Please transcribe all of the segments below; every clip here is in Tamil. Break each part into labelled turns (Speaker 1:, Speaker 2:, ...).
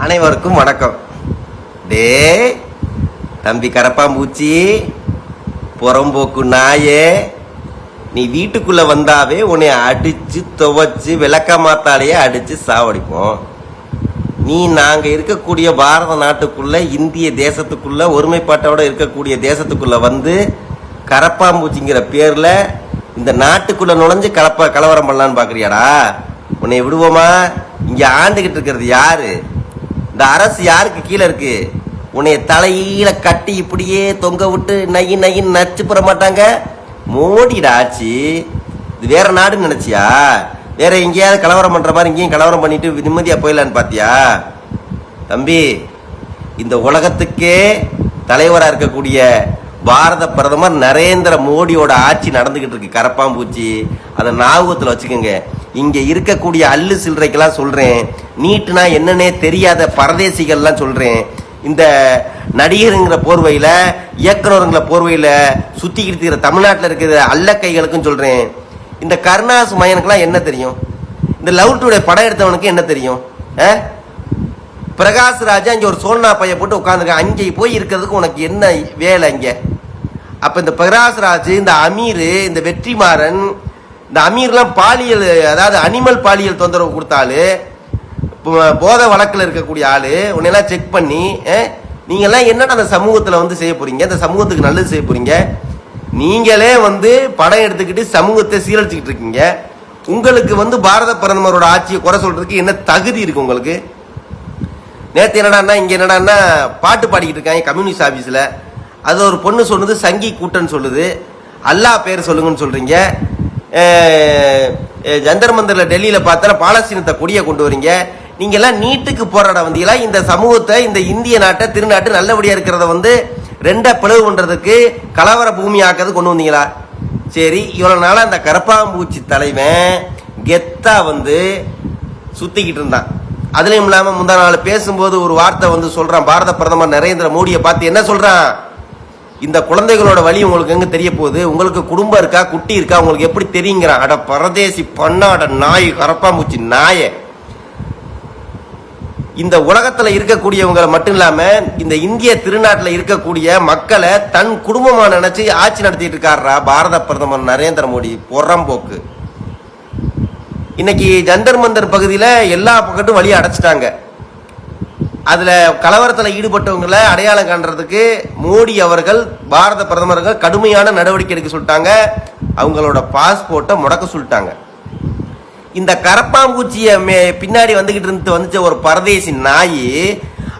Speaker 1: அனைவருக்கும் வணக்கம். டே தம்பி கரப்பாம்பூச்சி, புறம்போக்கு நாயே, நீ வீட்டுக்குள்ள வந்தாவே உன்னை அடிச்சு துவைச்சு விளக்க மாத்தாலேயே அடிச்சு சாவடிப்போம். நீ நாங்க இருக்கக்கூடிய பாரத நாட்டுக்குள்ள, இந்திய தேசத்துக்குள்ள, ஒருமைப்பாட்டோட இருக்கக்கூடிய தேசத்துக்குள்ள வந்து கரப்பாம்பூச்சிங்கிற பேர்ல இந்த நாட்டுக்குள்ள நுழைஞ்சு கலவரம் பண்ணலான்னு பாக்குறியாடா? உன்னை விடுவோமா? இங்க ஆண்டுகிட்டு இருக்கிறது யாரு? இந்த அரசு யாருக்கு கீழே இருக்கு? உன்னைய தலையில கட்டி இப்படியே தொங்க விட்டு நகி நகின்னு நச்சு பெற மாட்டாங்க. மோடிடா ஆச்சு. இது வேற நாடுன்னு நினைச்சியா? வேற எங்கேயாவது கலவரம் பண்ற மாதிரி இங்கேயும் கலவரம் பண்ணிட்டு நிம்மதியா போயிடலான்னு பாத்தியா? தம்பி, இந்த உலகத்துக்கே தலைவரா இருக்கக்கூடிய பாரத பிரதமர் நரேந்திர மோடியோட ஆட்சி நடந்துகிட்டு இருக்கு. கரப்பாம்பூச்சி, அதை ஞாபகத்தில் வச்சுக்கோங்க. இங்க இருக்கக்கூடிய அல்லு சில்லறைக்கெல்லாம் சொல்றேன், நீட்டுனா என்னன்னே தெரியாத பரதேசிகள்லாம் சொல்றேன். இந்த நடிகருங்கிற போர்வையில, இயக்குனருங்கிற போர்வையில சுத்திக்கிட்டு இருக்கிற தமிழ்நாட்டில் இருக்கிற அல்ல கைகளுக்கும் சொல்றேன். இந்த கருணாசு மயனுக்கெல்லாம் என்ன தெரியும்? இந்த லவ் டுடே படம் எடுத்தவனுக்கு என்ன தெரியும்? பிரகாஷ் ராஜா இங்க ஒரு சோனா பைய போட்டு உட்காந்துருக்க, அங்கே போய் இருக்கிறதுக்கு உனக்கு என்ன வேலை இங்க? அப்ப இந்த பிரகாஷ் ராஜ், இந்த அமீர், இந்த வெற்றிமாறன், இந்த அமீர்லாம் பாலியல், அதாவது அனிமல் பாலியல் தொந்தரவு கொடுத்தாலு, போத வழக்கில் இருக்கக்கூடிய ஆளு, உன்னெல்லாம் செக் பண்ணி நீங்க எல்லாம் என்னடா அந்த சமூகத்துல வந்து செய்ய போறீங்க? இந்த சமூகத்துக்கு நல்லது செய்ய போறீங்க. நீங்களே வந்து படம் எடுத்துக்கிட்டு சமூகத்தை சீரழிச்சுக்கிட்டு இருக்கீங்க. உங்களுக்கு வந்து பாரத பிரதமரோட ஆட்சியை குறை சொல்றதுக்கு என்ன தகுதி இருக்கு உங்களுக்கு? நேற்று என்னடான்னா, இங்க என்னடான்னா பாட்டு பாடிக்கிட்டு இருக்காங்க கம்யூனிஸ்ட் ஆபீஸ்ல. அது ஒரு பொண்ணு சொன்னது சங்கி கூட்டன்னு சொல்லுது. அல்லாஹ் பேர் சொல்லுங்கன்னு சொல்றீங்க. ஜந்தர் மந்தர்ல டெல்லியில பார்த்தா பாலஸ்தீனத்தை கொடியை கொண்டு வரீங்க. நீங்க எல்லாம் நீட்டுக்கு போராட வந்தீங்களா? இந்த சமூகத்தை, இந்த இந்திய நாட்டை, திருநாட்டு நல்லபடியா இருக்கிறத வந்து ரெண்டா பிளவு பண்றதுக்கு, கலவர பூமி ஆக்கிறது கொண்டு வந்தீங்களா? சரி, இவ்வளவு நாளா அந்த கரப்பாம்பூச்சி தலைவன் கெத்தா வந்து சுத்திக்கிட்டு இருந்தான். அதுலயும் இல்லாம முந்தா நாள் பேசும்போது ஒரு வார்த்தை வந்து சொல்றான். பாரத பிரதமர் நரேந்திர மோடியை பார்த்து என்ன சொல்றான்? இந்த குழந்தைகளோட வழி உங்களுக்கு எங்க தெரிய போகுது? உங்களுக்கு குடும்பம் இருக்கா, குட்டி இருக்கா, உங்களுக்கு எப்படி தெரியுங்கிறான். அட பரதேசி பண்ணாட நாய், கரப்பாம்பூச்சி நாய. இந்த உலகத்துல இருக்கக்கூடியவங்களை மட்டும் இல்லாம இந்த இந்திய திருநாட்டில் இருக்கக்கூடிய மக்களை தன் குடும்பமா நினைச்சு ஆட்சி நடத்திட்டு இருக்காரா பாரத பிரதமர் நரேந்திர மோடி. புறம்போக்கு. இன்னைக்கு ஜந்தர் மந்தர் பகுதியில் எல்லா பக்கத்தும் வழியை அடைச்சிட்டாங்க. அதுல கலவரத்தில் ஈடுபட்டவங்களை அடையாளம் காண்றதுக்கு மோடி அவர்கள், பாரத பிரதமர்கள் கடுமையான நடவடிக்கை எடுக்க சொல்லிட்டாங்க. அவங்களோட பாஸ்போர்ட்டை முடக்க சொல்லிட்டாங்க. இந்த கரப்பாம்பூச்சிய பின்னாடி வந்துச்சு ஒரு பரதேசி நாய்.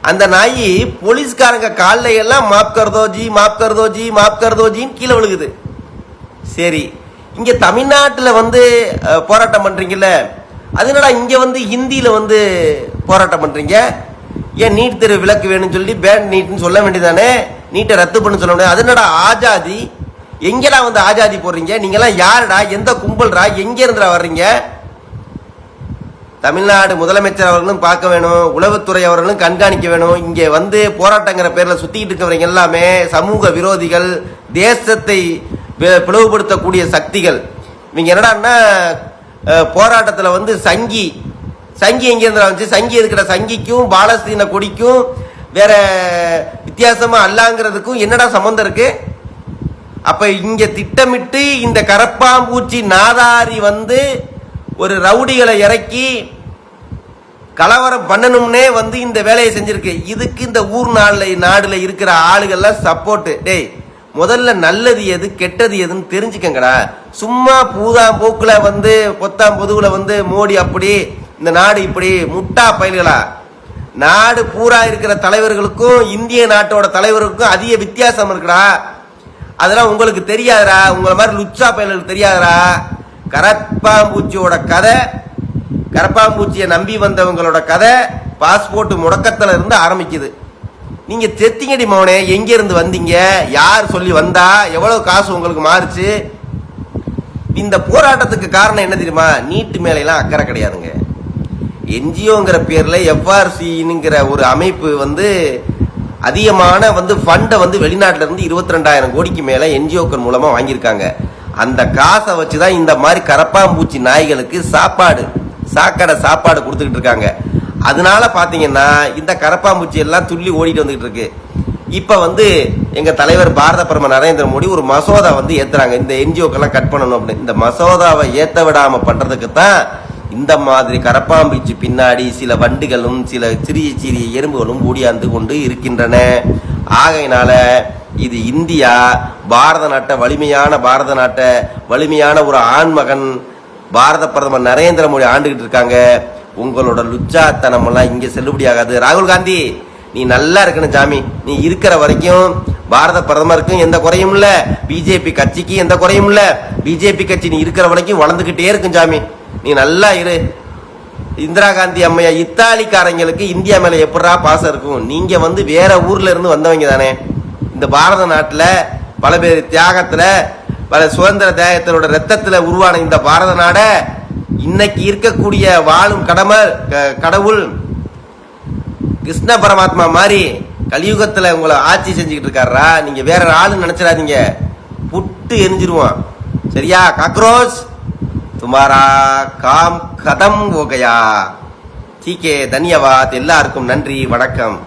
Speaker 1: அந்த நாய் போலீஸ்காரங்க காலில் எல்லாம் மாப் கர்தோஜி, மாப் கர்தோஜி, மாப் கர்தோஜின்னு கீழே விழுகுது. சரி, இங்க தமிழ்நாட்டில் வந்து போராட்டம் பண்றீங்கல்ல, அதனால இங்க வந்து ஹிந்தியில வந்து போராட்டம் பண்றீங்க. ஏன் நீட் தேர்வு விலக்கு வேணும்னு சொல்லி பேன் நீட்னு சொல்ல வேண்டியதானே? நீட்டை ரத்து பண்ண சொல்ல முடியாது. அதனடா ஆஜாதி? எங்கெல்லாம் வந்து ஆஜாதி போடுறீங்க? நீங்க எல்லாம் யாருடா? எந்த கும்பல்ரா? எங்க இருந்துடா வர்றீங்க? தமிழ்நாடு முதலமைச்சர் அவர்களும் பார்க்க வேணும், உளவுத்துறை அவர்களும் கண்காணிக்க வேணும். இங்க வந்து போராட்டங்கிற பேர்ல சுத்திட்டு இருக்கிறவங்க எல்லாமே சமூக விரோதிகள், தேசத்தை பிளவுபடுத்தக்கூடிய சக்திகள். இவங்க என்னடான்னா போராட்டத்தில் வந்து சங்கி எங்க இருந்து வந்துச்சு? சங்கி எதுக்கிட்ட? சங்கிக்கும் பாலஸ்தீன கொடிக்கும் வேற வித்தியாசமா அல்லாங்கிறதுக்கும் என்னடா சம்பந்தம் இருக்கு? அப்ப இங்க திட்டமிட்டு இந்த கரப்பாம்பூச்சி நாதாரி வந்து ஒரு ரவுடிகளை இறக்கி கலவரம் பண்ணணும்னே வந்து இந்த வேலையை செஞ்சிருக்கு. இதுக்கு இந்த ஊர் நாடுல இருக்கிற ஆளுகள்லாம் சப்போர்ட். டேய், முதல்ல நல்லது எது கெட்டது எதுன்னு தெரிஞ்சுக்கங்கடா. சும்மா பூதாம் போக்குல வந்து பொத்தாம் பொதுவுல வந்து மோடி அப்படி, இந்த நாடு இப்படி, முட்டா பயல்களா. நாடு பூரா இருக்கிற தலைவர்களுக்கும் இந்திய நாட்டோட தலைவருக்கும் அதிக வித்தியாசம் இருக்குடா. அதெல்லாம் உங்களுக்கு தெரியாதுடா. உங்களை மாதிரி லுச்சா பயல்களுக்கு தெரியாதுடா. கரப்பாம்பூச்சியோட கதை, கரப்பாம்பூச்சியை நம்பி வந்தவங்களோட கதை பாஸ்போர்ட் முடக்கத்துல இருந்து ஆரம்பிக்குது. நீங்க செத்திங்கடி மோனே, எங்க இருந்து வந்தீங்க? யார் சொல்லி வந்தா? எவ்வளவு காசு உங்களுக்கு மாறுச்சு? இந்த போராட்டத்துக்கு காரணம் என்ன தெரியுமா? நீட்டு மேலாம் அக்கறை கிடையாதுங்க. என்ஜிஓங்கிற பேர்ல எஃப்ஆர்சிங்கிற ஒரு அமைப்பு வந்து அதிகமான வந்து ஃபண்டை வந்து வெளிநாட்டில இருந்து 22,000 கோடிக்கு மேல என்ஜிஓக்கள் மூலமா வாங்கியிருக்காங்க. அந்த காசை வச்சுதான் இந்த மாதிரி கரப்பாம்பூச்சி நாய்களுக்கு சாப்பாடு, சாக்கடை சாப்பாடு கொடுத்துக்கிட்டு இருக்காங்க. அதனால பாத்தீங்கன்னா இந்த கரப்பாம்பூச்சி எல்லாம் துள்ளி ஓடிட்டு வந்துகிட்டு இருக்கு. இப்ப எங்க தலைவர் பாரத பிரதமர் நரேந்திர மோடி ஒரு மசோதா ஏத்துறாங்க, இந்த என்ஜிஓக்கெல்லாம் கட் பண்ணணும் அப்படின்னு. இந்த மசோதாவை ஏத்த விடாம பண்றதுக்கு தான் இந்த மாதிரி கரப்பாம்பூச்சி பின்னாடி சில வண்டுகளும் சில சிறிய சிறிய எறும்புகளும் ஓடியாந்து கொண்டு இருக்கின்றன. ஆகையினால இது இந்தியா பாரத நாட்டை வலிமையான ஒரு ஆண்மகன் பாரத பிரதமர் நரேந்திர மோடி ஆண்டுகிட்டு இருக்காங்க. உங்களோட லுச்சாத்தனம் எல்லாம் இங்க செல்லுபடி ஆகாது. ராகுல் காந்தி, நீ நல்லா இருக்கணும் சாமி. நீ இருக்கிற வரைக்கும் பாரத பிரதமருக்கும் எந்த குறையும் இல்ல, பிஜேபி கட்சிக்கு எந்த குறையும் இல்ல. பிஜேபி கட்சி நீ இருக்கிற வரைக்கும் வளர்ந்துகிட்டே இருக்கும் சாமி. நீ நல்லா இரு. இந்திரா காந்தி அம்மையா இத்தாலிக்காரங்களுக்கு இந்தியா மேல எப்படா பாசம் இருக்கும்? நீங்க வேற ஊர்ல இருந்து வந்தவங்க தானே. இந்த பாரத நாட்டுல பல பேர் தியாகத்துல பல சுதந்திர தியாகத்தினோட ரத்தத்துல உருவான இந்த பாரத நாட இன்னைக்கு இருக்கக்கூடிய வாழும் கடவுள் கிருஷ்ண பரமாத்மா மாதிரி கலியுகத்துல உங்களை ஆட்சி செஞ்சுக்கிட்டு இருக்காரா. நீங்க வேற ஆளுன்னு நினைச்சிடாதீங்க, புட்டு எரிஞ்சிருவான். சரியா? காக்ரோச் तुम्हारा काम खत्म हो गया. ठीक है, धन्यवाद. எல்லாருக்கும் நன்றி, வணக்கம்.